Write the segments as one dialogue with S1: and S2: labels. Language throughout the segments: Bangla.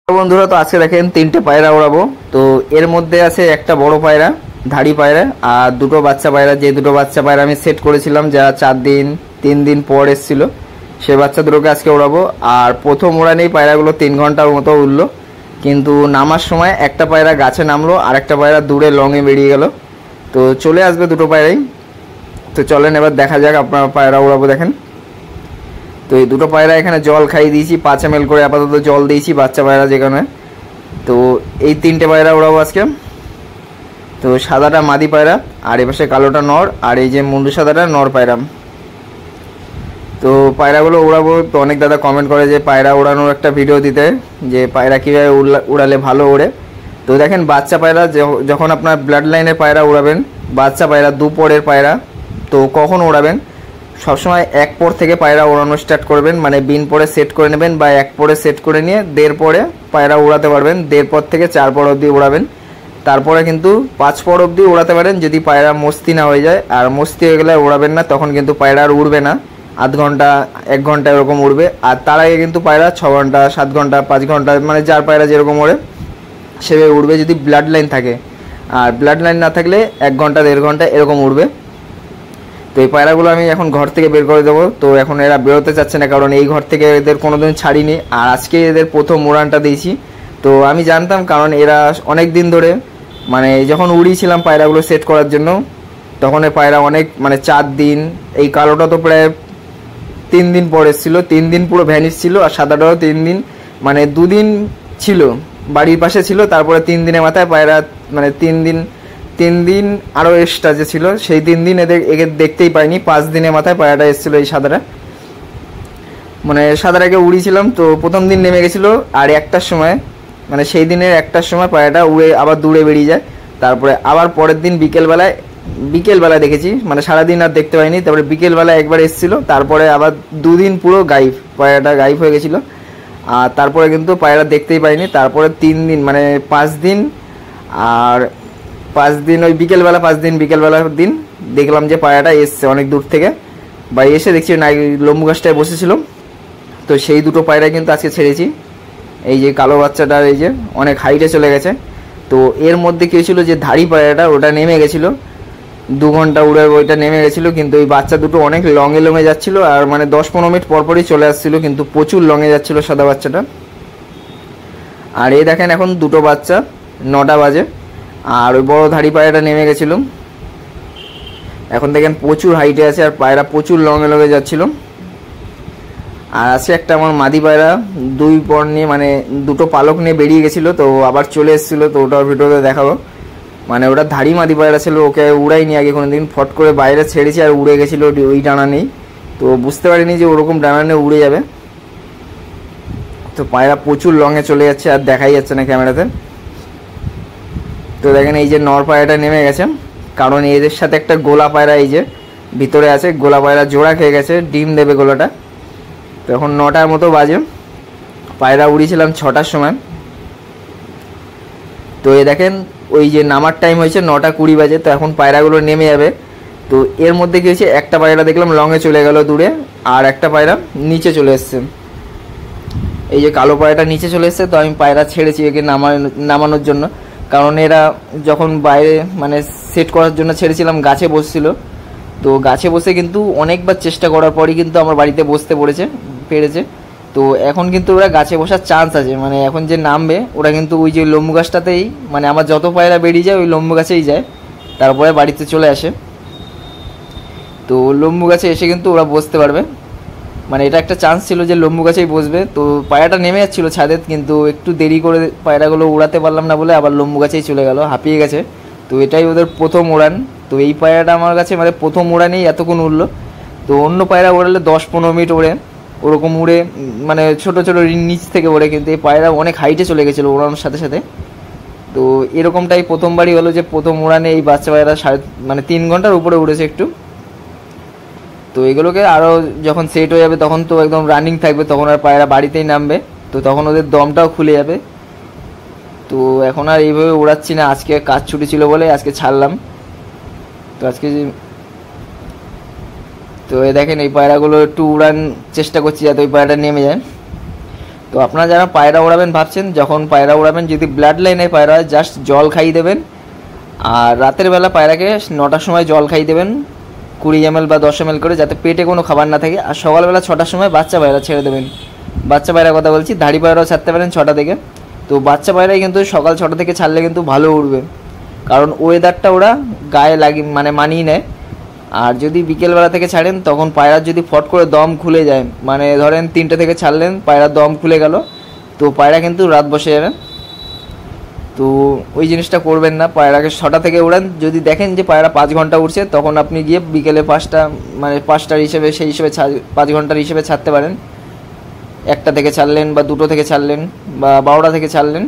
S1: বন্ধুরা, তো আজকে দেখেন তিনটে পায়রা ওড়াবো। তো এর মধ্যে আছে একটা বড় পায়রা, ধাড়ি পায়রা, আর দুটো বাচ্চা পায়রা। যে দুটো বাচ্চা পায়রা আমি সেট করেছিলাম, যা 4 দিন 3 দিন পর এসেছিল, সে বাচ্চা দুটোকে আজকে ওড়াবো। আর প্রথম ওড়ানেই পায়রাগুলো 3 ঘন্টার মতো উড়লো, কিন্তু নামার সময় একটা পায়রা গাছে নামলো আর একটা পায়রা দূরে লংয়ে বেরিয়ে গেল। তো চলে আসবে দুটো পায়রাই। তো চলেন এবার দেখা যাক আপনার পায়রা ওড়াবো। দেখেন, তো এই দুটো পায়রা এখানে জল খাইয়ে দিয়েছি, 5 ml করে আপাতত জল দিয়েছি বাচ্চা পায়রা যেখানে। তো এই তিনটে পায়রা ওড়াবো আজকে। তো সাদাটা মাদি পায়রা, আর এপাশে কালোটা নর, আর এই যে মুন্ডু সাদাটা নর পায়রা। তো পায়রাগুলো উড়াবো। তো অনেক দাদা কমেন্ট করে যে পায়রা ওড়ানোর একটা ভিডিও দিতে, যে পায়রা কীভাবে উড়ালে ভালো ওড়ে। তো দেখেন, বাচ্চা পায়রা যখন আপনার ব্লাড লাইনের পায়রা উড়াবেন, বাচ্চা পায়রা 2 পরের পায়রা, তো কখন ওড়াবেন? সবসময় 1 পর থেকে পায়রা ওড়ানো স্টার্ট করবেন, মানে বিন পরে সেট করে নেবেন, বা 1 পরে সেট করে নিয়ে 1.5 পরে পায়রা উড়াতে পারবেন। 1.5 পর থেকে 4 পর অবধি উড়াবেন। তারপরে কিন্তু 5 পর অবধি উড়াতে পারেন যদি পায়রা মস্তি না হয়ে যায়। আর মস্তি হয়ে গেলে উড়াবেন না, তখন কিন্তু পায়রা আর উড়বে না। আধ ঘন্টা 1 ঘন্টা এরকম উড়বে। আর তার আগে কিন্তু পায়রা 6 ঘন্টা 7 ঘন্টা 5 ঘন্টা, মানে যার পায়রা যেরকম ওড়ে সেভাবে উড়বে, যদি ব্লাড লাইন থাকে। আর ব্লাড লাইন না থাকলে 1 ঘন্টা 1.5 ঘন্টা এরকম উড়বে। তো এই পায়রাগুলো আমি এখন ঘর থেকে বের করে দেবো। তো এখন এরা বেরোতে চাচ্ছে না, কারণ এই ঘর থেকে এদের কোনোদিন ছাড়িনি, আর আজকে এদের প্রথম উড়ানটা দিয়েছি। তো আমি জানতাম, কারণ এরা অনেক দিন ধরে, মানে যখন উড়িয়েছিলাম পায়রাগুলো সেট করার জন্য, তখন এই পায়রা অনেক, মানে 4 দিন, এই কালোটা তো প্রায় 3 দিন পর এসেছিলো, 3 দিন পুরো ভ্যানিশ ছিল। আর সাদাটাও 3 দিন, মানে 2 দিন ছিল, বাড়ির পাশে ছিল। তারপরে 3 দিনের মাথায় পায়রা, মানে 3 দিন আরও এক্সট্রা যে ছিল, সেই 3 দিন এদের দেখতেই পাইনি। 5 দিনের মাথায় পায়রাটা এসেছিলো এই সাদাটা, মানে সাদাটাকে উড়িয়েছিলাম। তো প্রথম দিন নেমে গেছিলো, আর 1টার সময়, মানে সেই দিনের 1টার সময় পায়রাটা উড়ে আবার দূরে বেরিয়ে যায়। তারপরে আবার পরের দিন বিকেলবেলায় দেখেছি, মানে সারাদিন আর দেখতে পাইনি। তারপরে বিকেলবেলায় একবার এসেছিলো, তারপরে আবার 2 দিন পুরো গায়েব, পায়রাটা গায়েব হয়ে গেছিলো। আর তারপরে কিন্তু পায়রা দেখতেই পাইনি। তারপরে 3 দিন, মানে 5 দিন, আর 5 দিন ওই বিকেলবেলা, 5 দিন বিকেলবেলার দিন দেখলাম যে পায়রাটা এসছে অনেক দূর থেকে, বা এসে দেখছি না লম্বু গাছটায় বসেছিল। তো সেই দুটো পায়রা কিন্তু আজকে ছেড়েছি। এই যে কালো বাচ্চাটার, এই যে অনেক হাইটে চলে গেছে। তো এর মধ্যে কী হয়েছিল, যে ধাড়ি পায়রাটা ওটা নেমে গেছিলো, 2 ঘন্টা উড়ে ওইটা নেমে গেছিলো। কিন্তু ওই বাচ্চা দুটো অনেক লঙে যাচ্ছিলো, আর মানে 10-15 মিনিট পরপরই চলে আসছিলো, কিন্তু প্রচুর লঙে যাচ্ছিলো সাদা বাচ্চাটা। আর এই দেখেন, এখন দুটো বাচ্চা, 9টা বাজে, আর ওই বড় ধাড়ি পায়রাটা নেমে গেছিলো। এখন দেখেন প্রচুর হাইটে আছে, আর পায়রা প্রচুর লঙে যাচ্ছিল। আর আছে একটা আমার মাদি পায়রা, 2 পর নিয়ে, মানে 2টো পালক নিয়ে বেরিয়ে গেছিলো, তো আবার চলে এসেছিলো। তো ওটার ভিডিওতে দেখাবো। মানে ওটা ধাড়ি মাদি পায়রা ছিল, ওকে উড়াইনি আগে কোনো দিন, ফট করে বাইরে ছেড়েছি আর উড়ে গেছিলো ওই ডানা নেই। তো বুঝতে পারিনি যে ওরকম ডানা নিয়ে উড়ে যাবে। তো পায়রা প্রচুর লঙে চলে যাচ্ছে, আর দেখাই যাচ্ছে না ক্যামেরাতে। তো দেখেন, এই যে নর পায়রাটা নেমে গেছে, কারণ এদের সাথে একটা গোলা পায়রা এই যে ভিতরে আছে। গোলা পায়রা জোড়া খেয়ে গেছে, ডিম দেবে গোলাটা। তো এখন 9টার মতো বাজে, পায়রা উড়িয়েছিলাম 6টার সময়। তো এই দেখেন, ওই যে নামার টাইম হয়েছে 9:20 বাজে। তো এখন পায়রাগুলো নেমে যাবে। তো এর মধ্যে কী হয়েছে, একটা পায়রা দেখলাম লঙে চলে গেল দূরে, আর একটা পায়রা নিচে চলে এসছে। এই যে কালো পায়রাটা নিচে চলে এসছে। তো আমি পায়রা ছেড়েছি একে নামানোর জন্য, কারণ এরা যখন বাইরে, মানে সেট করার জন্য ছেড়েছিলাম, গাছে বসছিল। তো গাছে বসে কিন্তু অনেকবার চেষ্টা করার পরই কিন্তু আমার বাড়িতে বসতে পেরেছে। তো এখন কিন্তু ওরা গাছে বসার চান্স আছে, মানে এখন যে নামবে ওরা কিন্তু ওই যে লম্বু গাছটাতেই, মানে আমার যত পায়রা বেরিয়ে যায় ওই লম্বু গাছেই যায়, তারপরে বাড়িতে চলে আসে। তো লম্বু গাছে এসে কিন্তু ওরা বসতে পারবে, মানে এটা একটা চান্স ছিল যে লম্বু গাছেই বসবে। তো পায়রাটা নেমে যাচ্ছিলো ছাদে, কিন্তু একটু দেরি করে পায়রাগুলো উড়াতে পারলাম না বলে আবার লম্বু গাছেই চলে গেল, হাঁপিয়ে গেছে। তো এটাই ওদের প্রথম উড়ান। তো এই পায়রাটা আমার কাছে মানে প্রথম উড়ানেই এতক্ষণ উড়লো। তো অন্য পায়রা উড়ালে 10-15 মিনিট ওড়ে, ওরকম উড়ে, মানে ছোটো ছোটো নিচ থেকে ওড়ে, কিন্তু এই পায়রা অনেক হাইটে চলে গেছিলো ওড়ানোর সাথে সাথে। তো এরকমটাই প্রথমবারই হলো যে প্রথম উড়ানে এই বাচ্চা পায়রা 3 ঘন্টার উপরে উড়েছে একটু। তো এগুলোকে আরও যখন সেট হয়ে যাবে, তখন তো একদম রানিং থাকবে, তখন আর পায়রা বাড়িতেই নামবে, তো তখন ওদের দমটাও খুলে যাবে। তো এখন আর এইভাবে উড়াচ্ছি না, আজকে কাজ ছুটি ছিল বলে আজকে ছাড়লাম। তো আজকে তো এই দেখেন, এই পায়রাগুলো একটু উড়ান চেষ্টা করছি যাতে ওই পায়রাটা নেমে যায়। তো আপনারা যারা পায়রা উড়াবেন ভাবছেন, যখন পায়রা উড়াবেন যদি ব্লাড লাইনে পায়রা হয় জাস্ট জল খাইয়ে দেবেন। আর রাতের বেলা পায়রাকে 9টার সময় জল খাইয়ে দেবেন 20 ml বা 10 ml করে, যাতে পেটে কোনো খাবার না থাকে। আর সকালবেলা 6টার সময় বাচ্চা পায়রা ছেড়ে দেবেন। বাচ্চা পায়রার কথা বলছি, ধাড়ি পায়রাও ছাড়তে পারেন 6টা থেকে। তো বাচ্চা পায়রাই কিন্তু সকাল 6টা থেকে ছাড়লে কিন্তু ভালো উড়বে, কারণ ওয়েদারটা ওরা গায়ে মানে মানিয়ে নেয়। আর যদি বিকেলবেলা থেকে ছাড়েন তখন পায়রার যদি ফট করে দম খুলে যায়, মানে ধরেন 3টে থেকে ছাড়লেন পায়রার দম খুলে গেল, তো পায়রা কিন্তু রাত বসে যাবে। তো ওই জিনিসটা করবেন না, পায়রাকে 6টা থেকে উড়ান। যদি দেখেন যে পায়রা 5 ঘন্টা উড়ছে, তখন আপনি গিয়ে বিকেলে 5টা মানে 5টার হিসেবে সেই হিসেবে 5 ঘন্টার হিসেবে ছাড়তে পারেন। 1টা থেকে ছাড়লেন বা 2টো থেকে ছাড়লেন বা 12টা থেকে ছাড়লেন,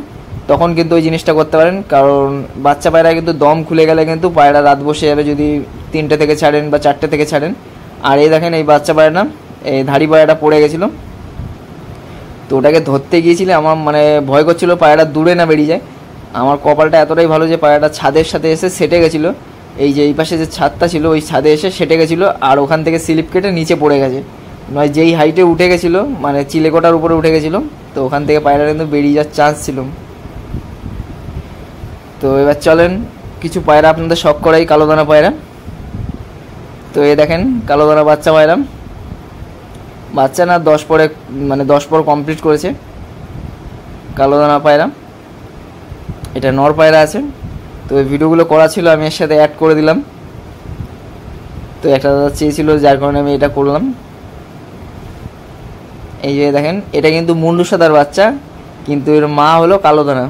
S1: তখন কিন্তু ওই জিনিসটা করতে পারেন। কারণ বাচ্চা পায়রা কিন্তু দম খুলে গেলে কিন্তু পায়রা রাত বসে যাবে যদি 3টে থেকে ছাড়েন বা 4টে থেকে ছাড়েন। আর এই দেখেন এই বাচ্চা পায়রা, এই ধাড়ি পায়রাটা পড়ে গেছিলো, তো ওটাকে ধরতে গিয়েছিলে আমার মানে ভয় করছিল পায়রাটা দূরে না বেরিয়ে যায়। আমার কপালটা এতটাই ভালো যে পায়রাটা ছাদের সাথে এসে সেটে গেছিলো, এই যে এই পাশে যে ছাদটা ছিল ওই ছাদে এসে সেটে গেছিলো, আর ওখান থেকে স্লিপ কেটে নিচে পড়ে গেছে। নয় যেই হাইটে উঠে গেছিলো মানে চিলেকোটার উপরে উঠে গেছিলো, তো ওখান থেকে পায়রা কিন্তু বেরিয়ে যাওয়ার চান্স ছিল। তো এবার চলেন কিছু পায়রা আপনাদের শখ করাই, কালোদানা পায়রা। তো এই দেখেন কালোদানা বাচ্চা পায়রা, বাচ্চা না 10 পরে মানে 10 পর কমপ্লিট করেছে কালোদানা পায়রা। এটা নর পায়রা আছে। তো এই ভিডিওগুলো করা ছিল, আমি এর সাথে অ্যাড করে দিলাম। তো একটা দাদা চেয়েছিল যার কারণে আমি এটা করলাম। এই যে দেখেন এটা কিন্তু মুন্ডু সাদার বাচ্চা, কিন্তু এর মা হলো কালোদানা।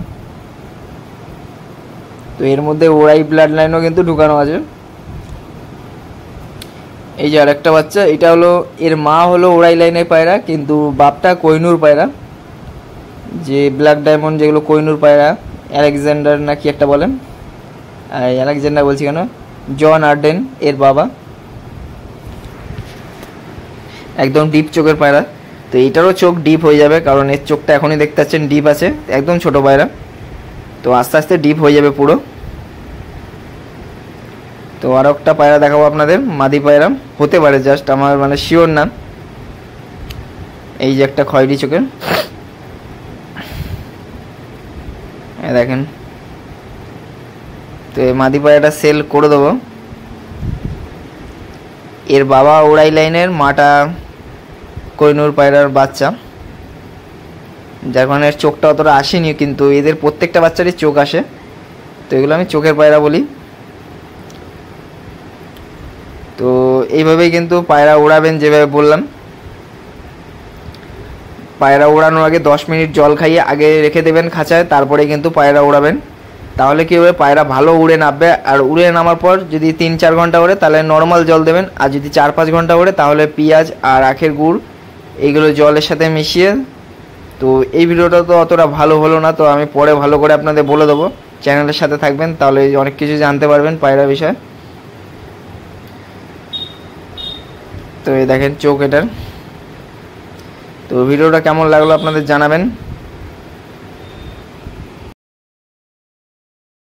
S1: তো এর মধ্যে ওরাই ব্লাড লাইনও কিন্তু ঢুকানো আছে। এই যে আরেকটা বাচ্চা, এটা হলো এর মা হলো ওরাই লাইনের পায়রা, কিন্তু বাপটা কোহিনুর পায়রা, যে ব্ল্যাক ডায়মন্ড যেগুলো কোহিনুর পায়রা, আলেকজান্ডার না কি একটা বলেন, আলেকজান্ডার বলছি কেন, জন আর্ডেন এর বাবা, একদম ডিপ চোখের পায়রা। তো এইটারও চোখ ডিপ হয়ে যাবে, কারণ এর চোখটা এখনই দেখতে পাচ্ছেন ডিপ আছে, একদম ছোট পায়রা। তো আস্তে আস্তে ডিপ হয়ে যাবে পুরো। তো আরও একটা পায়রা দেখাবো আপনাদের, মাদি পায়রা হতে পারে, জাস্ট আমার মানে শিওর না। এই যে একটা খয়েরি চোখের, দেখেন। তো এই মাদি পায়রাটা সেল করে দেবো। এর বাবা ওড়াই লাইনের, মাটা কোহিনুর পায়রার বাচ্চা, যার কারণে এর চোখটা অতটা আসেনি, কিন্তু এদের প্রত্যেকটা বাচ্চারই চোখ আসে। তো এগুলো আমি চোখের পায়রা বলি। তো এইভাবেই কিন্তু পায়রা ওড়াবেন, যেভাবে বললাম। পায়রা ওড়ানোর আগে 10 মিনিট জল খাইয়ে আগে রেখে দেবেন খাঁচায়, তারপরে কিন্তু পায়রা ওড়াবেন। তাহলে কী হবে, পায়রা ভালো উড়ে নামবে। আর উড়ে নামার পর যদি 3-4 ঘন্টা ওড়ে তাহলে নর্মাল জল দেবেন, আর যদি 4-5 ঘন্টা ওড়ে তাহলে পেঁয়াজ আর আখের গুড় এইগুলো জলের সাথে মিশিয়ে। তো এই ভিডিওটা তো অতটা ভালো হলো না, তো আমি পরে ভালো করে আপনাদের বলে দেবো। চ্যানেলের সাথে থাকবেন, তাহলে অনেক কিছু জানতে পারবেন পায়রা বিষয়ে। তো এই দেখেন চোখ এটার। তো ভিডিওটা কেমন লাগলো আপনাদের জানাবেন।